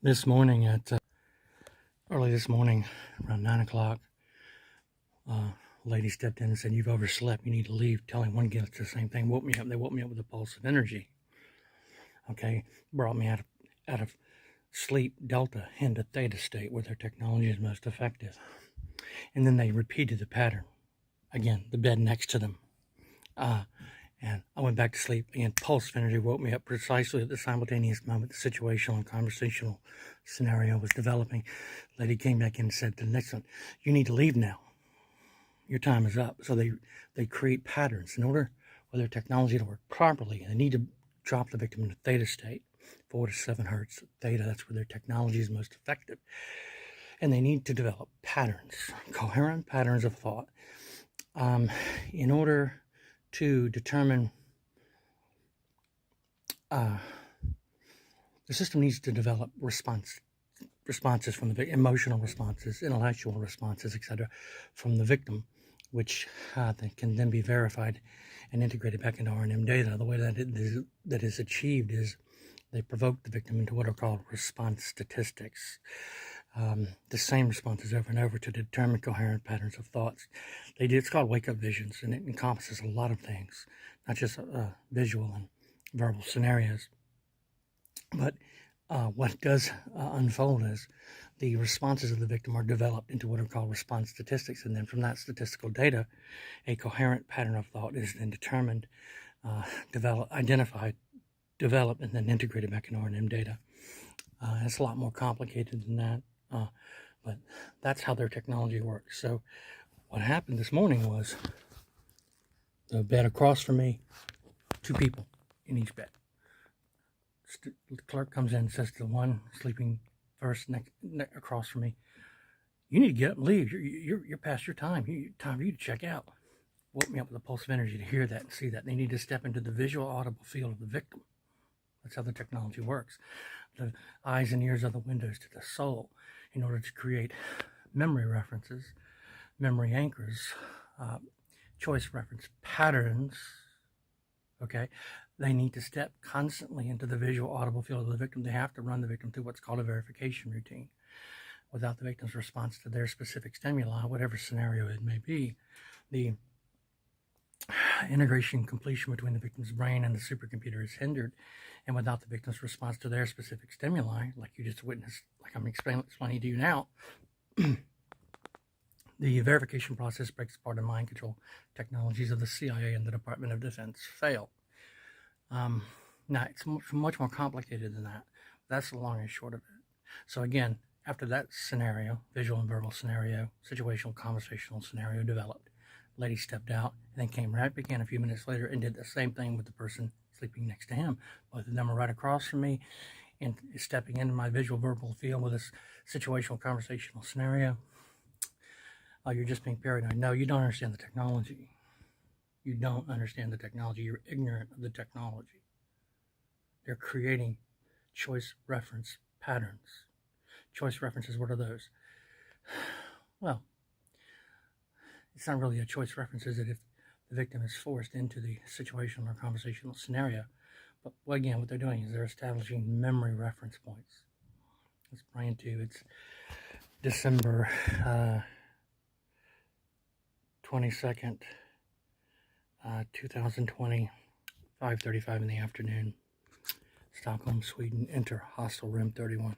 This morning early this morning, around 9 o'clock, a lady stepped in and said, "You've overslept. You need to leave." Telling one guest the same thing. Woke me up. They woke me up with a pulse of energy. Okay, brought me out of sleep delta into theta state where their technology is most effective. And then they repeated the pattern again. The bed next to them. And I went back to sleep, and pulse of energy woke me up precisely at the simultaneous moment the situational and conversational scenario was developing. The lady came back in and said to the next one, "You need to leave now. Your time is up." So they create patterns in order for their technology to work properly. They need to drop the victim into theta state, 4 to 7 hertz theta. That's where their technology is most effective. And they need to develop patterns, coherent patterns of thought, in order to determine the system needs to develop responses from the emotional responses, intellectual responses, etc., from the victim, which can then be verified and integrated back into R&M data. The way that is achieved is they provoke the victim into what are called response statistics. The same responses over and over to determine coherent patterns of thoughts. It's called wake-up visions, and it encompasses a lot of things, not just visual and verbal scenarios. But what does unfold is the responses of the victim are developed into what are called response statistics, and then from that statistical data, a coherent pattern of thought is then determined, identified, developed, and then integrated back in R&M data. It's a lot more complicated than that, but that's how their technology works. So what happened this morning was the bed across from me, 2 people in each bed. The clerk comes in and says to the one sleeping first across from me, "You need to get up and leave. You're past your time. Time for you to check out." Woke me up with a pulse of energy to hear that and see that. They need to step into the visual audible field of the victim. That's how the technology works. The eyes and ears are the windows to the soul in order to create memory references, memory anchors, choice reference patterns. Okay, they need to step constantly into the visual audible field of the victim. They have to run the victim through what's called a verification routine. Without the victim's response to their specific stimuli, whatever scenario it may be, the integration completion between the victim's brain and the supercomputer is hindered. And without the victim's response to their specific stimuli, like you just witnessed, like I'm explaining to you now, the verification process breaks apart and mind control technologies of the CIA and the Department of Defense fail. Now, it's much more complicated than that. That's the long and short of it. So again, after that scenario, visual and verbal scenario, situational, conversational scenario developed, the lady stepped out and then came right back in a few minutes later and did the same thing with the person sleeping next to him. Both of them are right across from me and stepping into my visual verbal field with this situational, conversational scenario. Oh, you're just being paranoid. No, you don't understand the technology. You don't understand the technology. You're ignorant of the technology. They're creating choice reference patterns. Choice references, what are those? Well, it's not really a choice reference, is it, if the victim is forced into the situational or conversational scenario? But again, what they're doing is they're establishing memory reference points. Let's bring it to it's December 22nd, 2020, 5:35 in the afternoon, Stockholm, Sweden. Enter hostel room 31.